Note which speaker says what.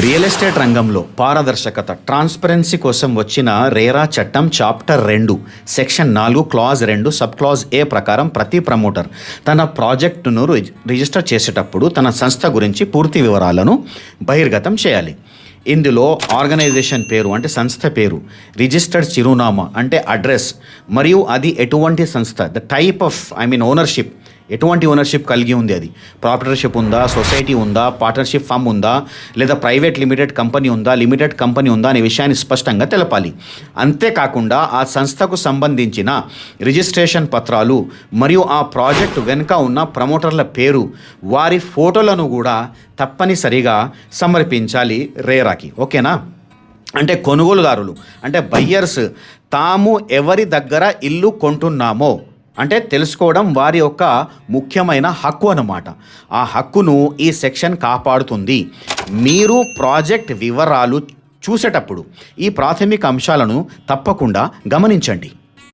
Speaker 1: Real estate రంగంలో పారదర్శకత transparency కోసం వచ్చిన రేరా చట్టం chapter 2 section 4 clause 2 sub clause ఏ ప్రకారం ప్రతి ప్రమోటర్ తన ప్రాజెక్టును రిజిస్టర్ చేసేటప్పుడు తన సంస్థ గురించి పూర్తి వివరాలను బహిర్గతం చేయాలి. ఇందులో ఆర్గనైజేషన్ పేరు అంటే సంస్థ పేరు, రిజిస్టర్డ్ చిరునామా అంటే అడ్రస్, మరియు అది ఎటువంటి సంస్థ, ద టైప్ ఆఫ్ ఓనర్షిప్, ఎటువంటి ఓనర్షిప్ కలిగి ఉంది, అది ప్రాపర్టర్షిప్ ఉందా, సొసైటీ ఉందా, పార్ట్నర్షిప్ ఫామ్ ఉందా, లేదా ప్రైవేట్ లిమిటెడ్ కంపెనీ ఉందా, లిమిటెడ్ కంపెనీ ఉందా అనే విషయాన్ని స్పష్టంగా తెలపాలి. అంతేకాకుండా ఆ సంస్థకు సంబంధించిన రిజిస్ట్రేషన్ పత్రాలు మరియు ఆ ప్రాజెక్టు వెనుక ఉన్న ప్రమోటర్ల పేరు, వారి ఫోటోలను కూడా తప్పనిసరిగా సమర్పించాలి రేరాకి. ఓకేనా? అంటే కొనుగోలుదారులు అంటే బయ్యర్స్ తాము ఎవరి దగ్గర ఇల్లు కొంటున్నామో అంటే తెలుసుకోవడం వారి యొక్క ముఖ్యమైన హక్కు అన్నమాట. ఆ హక్కును ఈ సెక్షన్ కాపాడుతుంది. మీరు ప్రాజెక్ట్ వివరాలు చూసేటప్పుడు ఈ ప్రాథమిక అంశాలను తప్పకుండా గమనించండి.